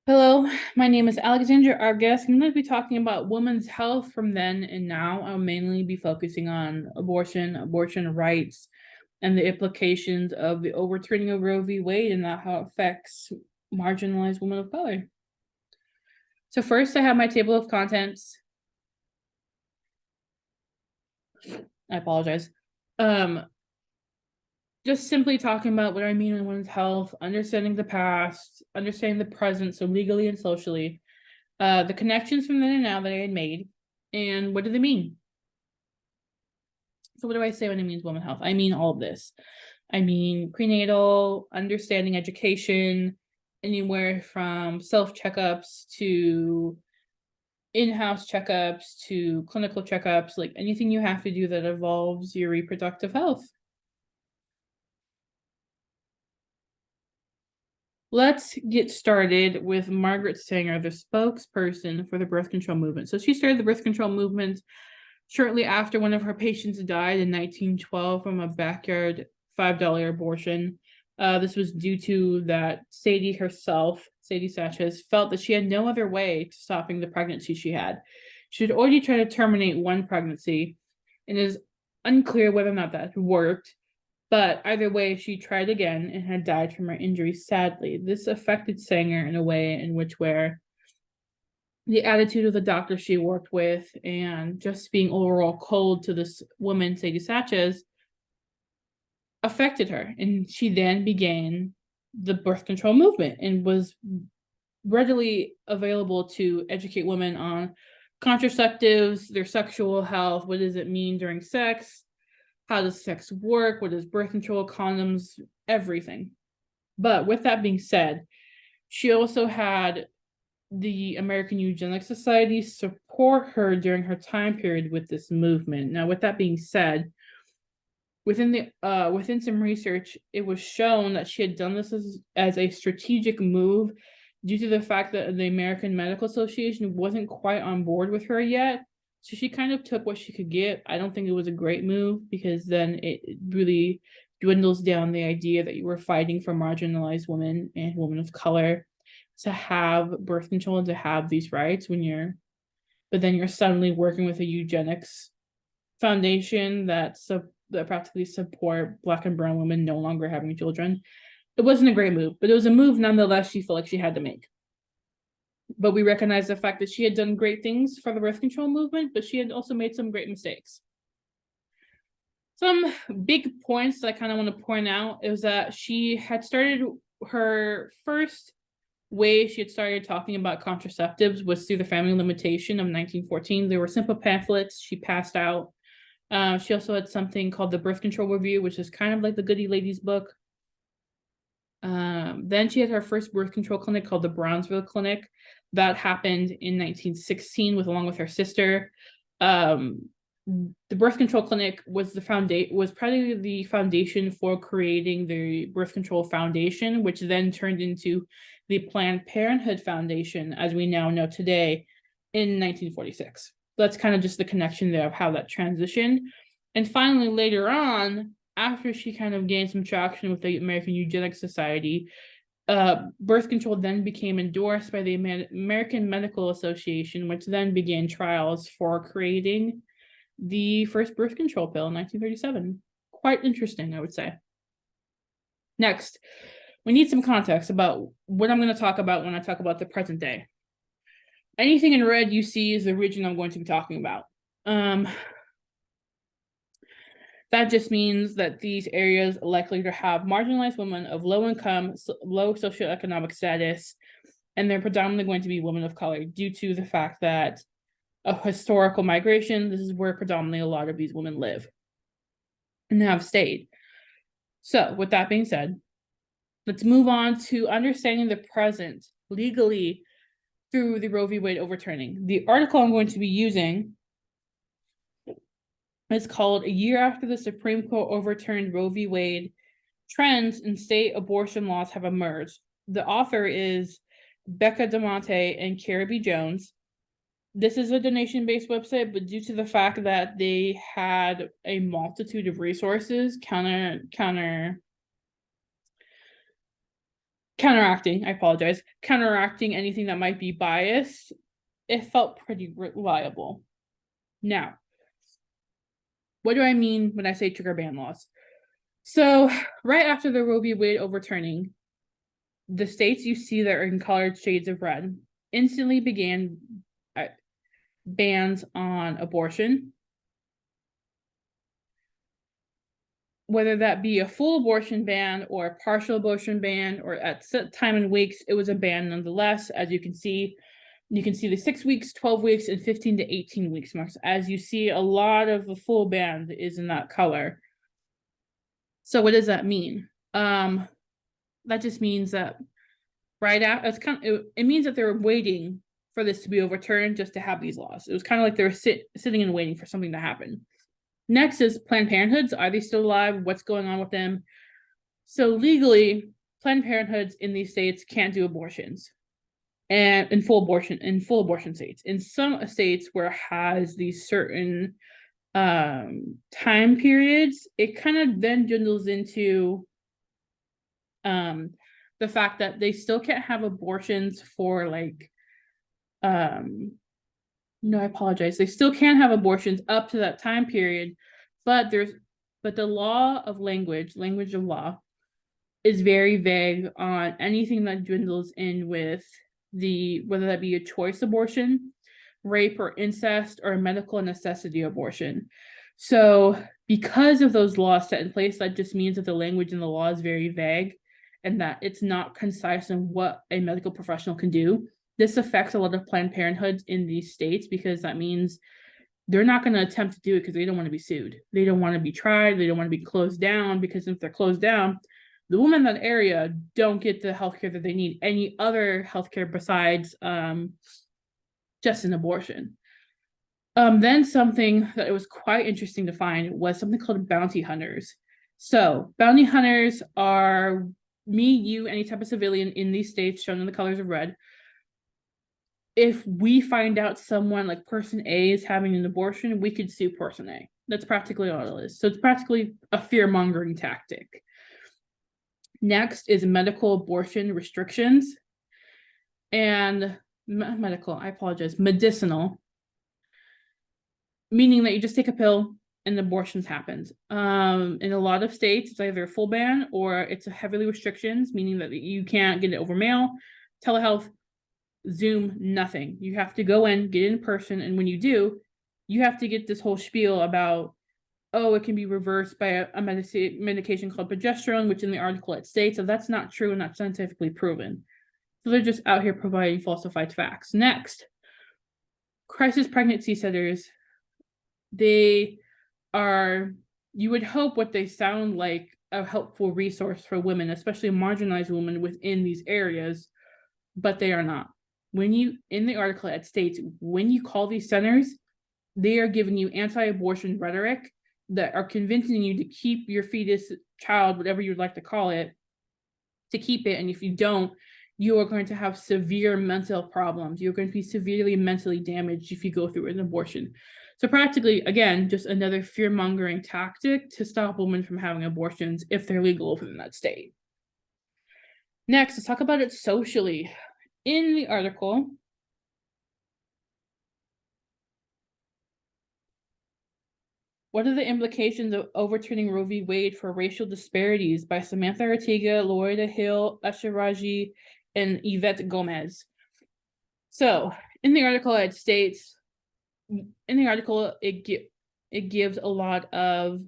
Hello, my name is Alexandra Argus. I'm going to be talking about women's health from then and now. I'll mainly be focusing on abortion rights, and the implications of the overturning of Roe v. Wade and how it affects marginalized women of color. So first, I have my table of contents. I apologize. Just simply talking about what I mean by women's health, understanding the past, understanding the present, so legally and socially, the connections from then and now that I had made, and what do they mean? So what do I say when it means women's health? I mean all of this. I mean prenatal, understanding education, anywhere from self-checkups to in-house checkups to clinical checkups, like anything you have to do that involves your reproductive health. Let's get started with Margaret Sanger, the spokesperson for the birth control movement. So she started the birth control movement shortly after one of her patients died in 1912 from a backyard $5 abortion. This was due to that Sadie herself, Sadie Sanchez, felt that she had no other way to stopping the pregnancy she had. She had already tried to terminate one pregnancy, and it is unclear whether or not that worked. But either way, she tried again and had died from her injuries. Sadly, this affected Sanger in a way in which where the attitude of the doctor she worked with and just being overall cold to this woman, Sadie Sanchez, affected her. And she then began the birth control movement and was readily available to educate women on contraceptives, their sexual health, what does it mean during sex, how does sex work, what is birth control, condoms, everything. But with that being said, she also had the American Eugenics Society support her during her time period with this movement. Now, with that being said, within some research, it was shown that she had done this as a strategic move due to the fact that the American Medical Association wasn't quite on board with her yet. So she kind of took what she could get. I don't think it was a great move because then it really dwindles down the idea that you were fighting for marginalized women and women of color to have birth control and to have these rights but then you're suddenly working with a eugenics foundation that practically support Black and brown women no longer having children. It wasn't a great move, but it was a move nonetheless she felt like she had to make. But we recognize the fact that she had done great things for the birth control movement, but she had also made some great mistakes. Some big points that I kind of want to point out is that she had started her first way she had started talking about contraceptives was through the family limitation of 1914. There were simple pamphlets she passed out. She also had something called the Birth Control Review, which is kind of like the Goody Ladies book. Then she had her first birth control clinic called the Brownsville Clinic. That happened in 1916 along with her sister. The birth control clinic was probably the foundation for creating the Birth Control Foundation, which then turned into the Planned Parenthood Foundation, as we now know today, in 1946. That's kind of just the connection there of how that transitioned. And finally, later on, after she kind of gained some traction with the American Eugenics Society, birth control then became endorsed by the American Medical Association, which then began trials for creating the first birth control pill in 1937. Quite interesting, I would say. Next, we need some context about what I'm going to talk about when I talk about the present day. Anything in red you see is the region I'm going to be talking about. That just means that these areas are likely to have marginalized women of low income, low socioeconomic status, and they're predominantly going to be women of color due to the fact that of historical migration, this is where predominantly a lot of these women live and have stayed. So with that being said, let's move on to understanding the present legally through the Roe v. Wade overturning. The article I'm going to be using is called "A Year After the Supreme Court Overturned Roe v. Wade, Trends in State Abortion Laws Have Emerged." The author is Becca DeMonte and Carrie B. Jones. This is a donation-based website, but due to the fact that they had a multitude of resources, counteracting, I apologize, counteracting anything that might be biased, it felt pretty reliable. Now, what do I mean when I say trigger ban laws? So, right after the Roe v. Wade overturning, the states you see that are in colored shades of red instantly began bans on abortion, whether that be a full abortion ban or a partial abortion ban, or at set time in weeks, it was a ban nonetheless. As you can see the 6 weeks, 12 weeks, and 15 to 18 weeks marks. As you see, a lot of the full ban is in that color. So what does that mean? That just means that right out, it means that they're waiting for this to be overturned just to have these laws. It was kind of like they were sitting and waiting for something to happen. Next is Planned Parenthoods. Are they still alive? What's going on with them? So legally, Planned Parenthoods in these states can't do abortions, and in full abortion states. In some states where it has these certain time periods, it kind of then dwindles into the fact that they still can't have abortions for like no, I apologize. They still can't have abortions up to that time period, but the law of language of law, is very vague on anything that dwindles in with whether that be a choice abortion, rape or incest, or a medical necessity abortion. So because of those laws set in place, that just means that the language in the law is very vague and that it's not concise in what a medical professional can do. This affects a lot of Planned Parenthoods in these states because that means they're not going to attempt to do it because they don't want to be sued. They don't want to be tried. They don't want to be closed down, because if they're closed down, the women in that area don't get the healthcare that they need, any other healthcare besides just an abortion. Then something that it was quite interesting to find was something called bounty hunters. So bounty hunters are me, you, any type of civilian in these states shown in the colors of red. If we find out someone like person A is having an abortion, we could sue person A. That's practically all it is. So it's practically a fear-mongering tactic. Next is medical abortion restrictions. And medicinal, meaning that you just take a pill and abortions happens. In a lot of states, it's either a full ban or it's a heavily restrictions, meaning that you can't get it over mail, telehealth, Zoom, nothing. You have to go in, get in person, and when you do, you have to get this whole spiel about, oh, it can be reversed by a medication called progesterone, which in the article it states that that's not true and not scientifically proven. So they're just out here providing falsified facts. Next, crisis pregnancy centers. They are, you would hope what they sound like, a helpful resource for women, especially marginalized women within these areas, but they are not. In the article it states, when you call these centers, they are giving you anti-abortion rhetoric that are convincing you to keep your fetus, child, whatever you would like to call it, to keep it. And if you don't, you are going to have severe mental problems. You're going to be severely mentally damaged if you go through an abortion. So practically, again, just another fear-mongering tactic to stop women from having abortions if they're legal within that state. Next, let's talk about it socially. In the article, what are the implications of overturning Roe v. Wade for racial disparities, by Samantha Ortega, Loretta Hill, Usha Raji, and Yvette Gomez? So in the article it states, it gives a lot of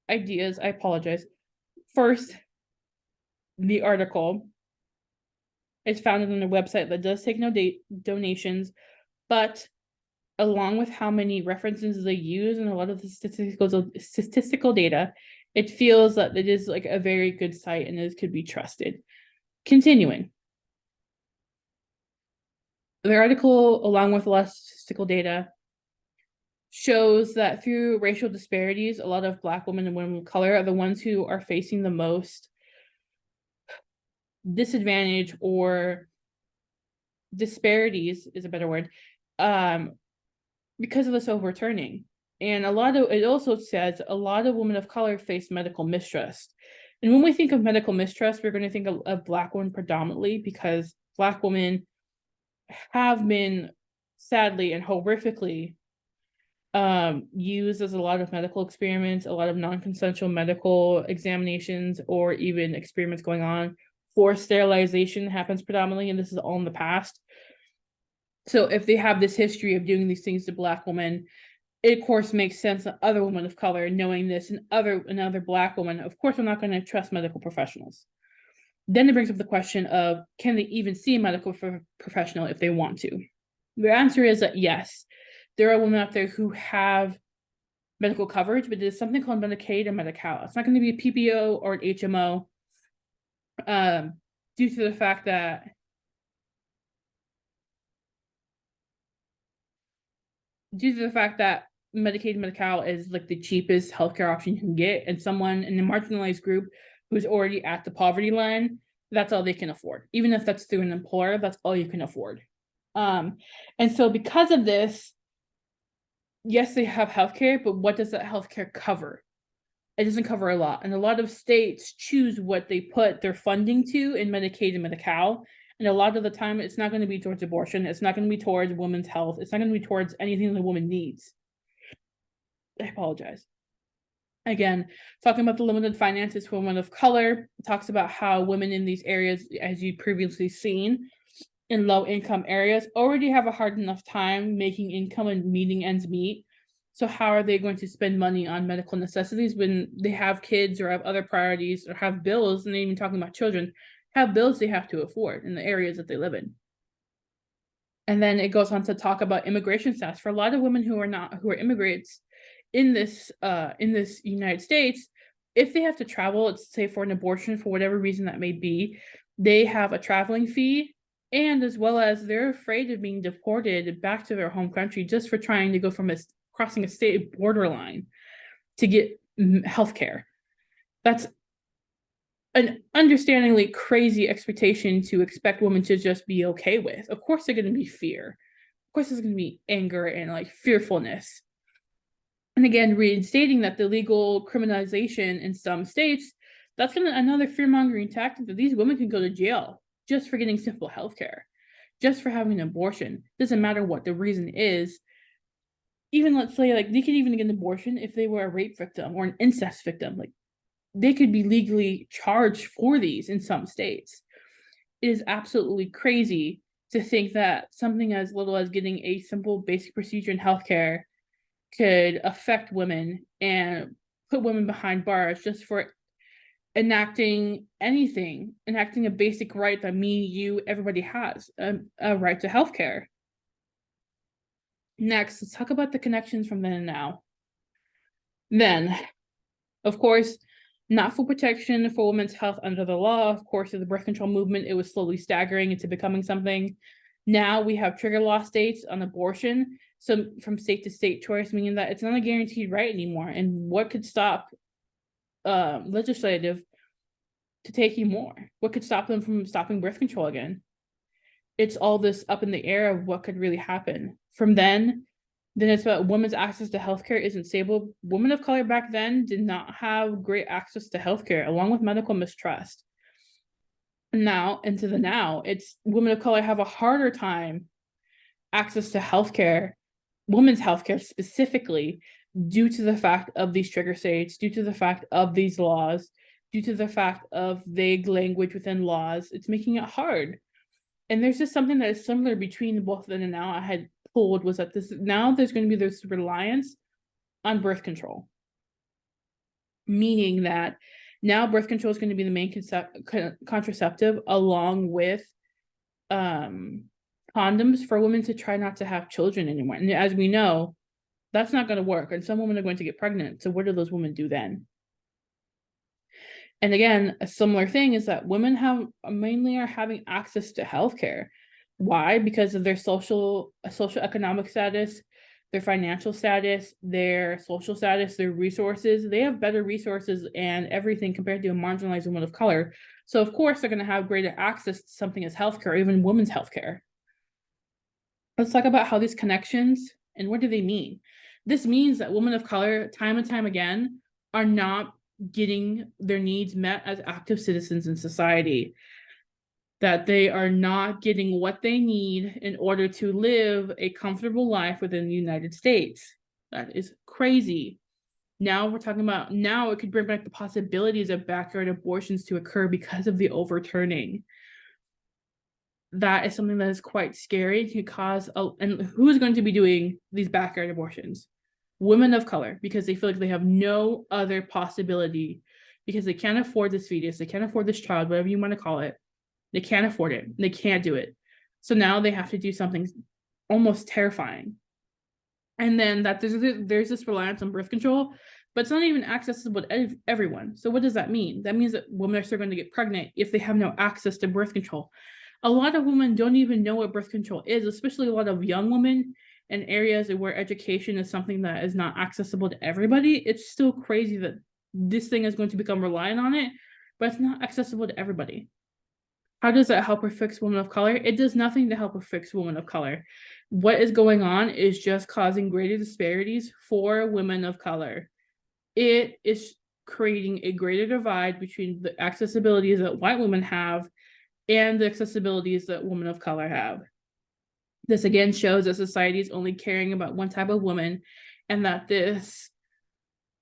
ideas. I apologize. First, the article is founded on a website that does take no donations, but along with how many references they use and a lot of the statistical data, it feels that it is like a very good site and it could be trusted. Continuing. The article, along with a lot of statistical data, shows that through racial disparities, a lot of Black women and women of color are the ones who are facing the most disadvantage, or disparities is a better word, because of this overturning. And it also says a lot of women of color face medical mistrust. And when we think of medical mistrust, we're going to think of Black women predominantly, because Black women have been sadly and horrifically used as a lot of medical experiments, a lot of non-consensual medical examinations, or even experiments going on. Forced sterilization happens predominantly, and this is all in the past. So if they have this history of doing these things to Black women, it of course makes sense that other women of color knowing this, and another Black woman, of course, we're not going to trust medical professionals. Then it brings up the question of, can they even see a medical professional if they want to? The answer is that yes, there are women out there who have medical coverage, but there's something called Medicaid or Medi-Cal. It's not going to be a PPO or an HMO, due to the fact that Medicaid and Medi-Cal is like the cheapest healthcare option you can get, and someone in a marginalized group who's already at the poverty line, that's all they can afford. Even if that's through an employer, that's all you can afford. And so because of this, yes, they have healthcare, but what does that healthcare cover? It doesn't cover a lot. And a lot of states choose what they put their funding to in Medicaid and Medi-Cal. And a lot of the time, it's not going to be towards abortion. It's not going to be towards women's health. It's not going to be towards anything the woman needs. I apologize. Again, talking about the limited finances for women of color, talks about how women in these areas, as you previously seen, in low income areas already have a hard enough time making income and meeting ends meet. So how are they going to spend money on medical necessities when they have kids or have other priorities or have bills, and they're even talking about children, have bills they have to afford in the areas that they live in. And then it goes on to talk about immigration status. For a lot of women who are immigrants in this United States, if they have to travel, let's say for an abortion, for whatever reason that may be, they have a traveling fee, and as well as they're afraid of being deported back to their home country just for trying to go from crossing a state borderline to get healthcare. That's an understandingly crazy expectation to expect women to just be okay with. Of course, there's going to be fear. Of course, there's going to be anger and like fearfulness. And again, reinstating that the legal criminalization in some states, that's another fear-mongering tactic that these women can go to jail just for getting simple health care, just for having an abortion. Doesn't matter what the reason is. Even let's say like they could even get an abortion if they were a rape victim or an incest victim. Like they could be legally charged for these in some states. It is absolutely crazy to think that something as little as getting a simple basic procedure in healthcare could affect women and put women behind bars just for enacting a basic right that me, you, everybody has, a right to healthcare. Next, let's talk about the connections from then and now. Then, of course, not full protection for women's health under the law. Of course, of the birth control movement, it was slowly staggering into becoming something. Now we have trigger law states on abortion. So from state to state choice, meaning that it's not a guaranteed right anymore. And what could stop legislative to taking more? What could stop them from stopping birth control again? It's all this up in the air of what could really happen. From then it's about women's access to healthcare isn't stable. Women of color back then did not have great access to healthcare, along with medical mistrust. Now, it's women of color have a harder time access to healthcare, women's healthcare specifically, due to the fact of these trigger states, due to the fact of these laws, due to the fact of vague language within laws. It's making it hard. And there's just something that is similar between both then and now I had pulled, was that there's going to be this reliance on birth control. Meaning that now birth control is going to be the main contraceptive, along with condoms for women to try not to have children anymore. And as we know, that's not going to work. And some women are going to get pregnant. So what do those women do then? And again, a similar thing is that women are having access to healthcare. Why? Because of their socioeconomic status, their financial status, their social status, their resources. They have better resources and everything compared to a marginalized woman of color. So of course they're going to have greater access to something as healthcare, even women's healthcare. Let's talk about how these connections and what do they mean? This means that women of color, time and time again, are not getting their needs met as active citizens in society, that they are not getting what they need in order to live a comfortable life within the United States. That is crazy. Now we're talking about, now it could bring back the possibilities of backyard abortions to occur because of the overturning. That is something that is quite scary to cause. And who is going to be doing these backyard abortions? Women of color, because they feel like they have no other possibility, because they can't afford this fetus, they can't afford this child, whatever you want to call it. They can't afford it. They can't do it. So now they have to do something almost terrifying. And then that there's this reliance on birth control, but it's not even accessible to everyone. So what does that mean? That means that women are still going to get pregnant if they have no access to birth control. A lot of women don't even know what birth control is, especially a lot of young women in areas where education is something that is not accessible to everybody. It's still crazy that this thing is going to become reliant on it, but it's not accessible to everybody. How does that help or fix women of color? It does nothing to help or fix women of color. What is going on is just causing greater disparities for women of color. It is creating a greater divide between the accessibilities that white women have and the accessibilities that women of color have. This again shows that society is only caring about one type of woman, and that this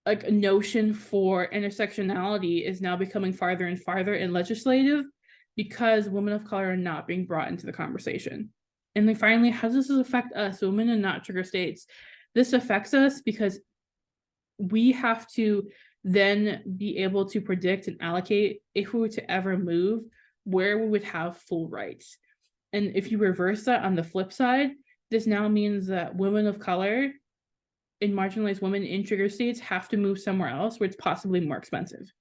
like notion for intersectionality is now becoming farther and farther in legislative, because women of color are not being brought into the conversation. And then finally, how does this affect us, women in not trigger states? This affects us because we have to then be able to predict and allocate, if we were to ever move, where we would have full rights. And if you reverse that on the flip side, this now means that women of color and marginalized women in trigger states have to move somewhere else where it's possibly more expensive.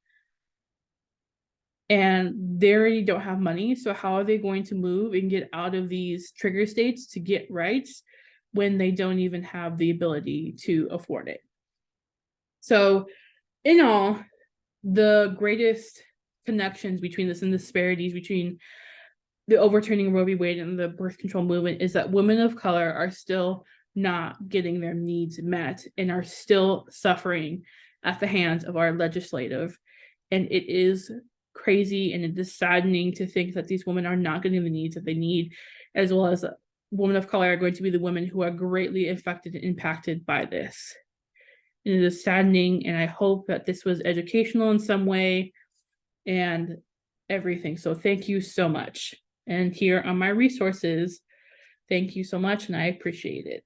And they already don't have money. So how are they going to move and get out of these trigger states to get rights when they don't even have the ability to afford it? So in all, the greatest connections between this and disparities between the overturning Roe v. Wade and the birth control movement is that women of color are still not getting their needs met and are still suffering at the hands of our legislative. And it is crazy and it is saddening to think that these women are not getting the needs that they need, as well as women of color are going to be the women who are greatly affected and impacted by this. And it is saddening, and I hope that this was educational in some way and everything. So thank you so much. And here are my resources. Thank you so much, and I appreciate it.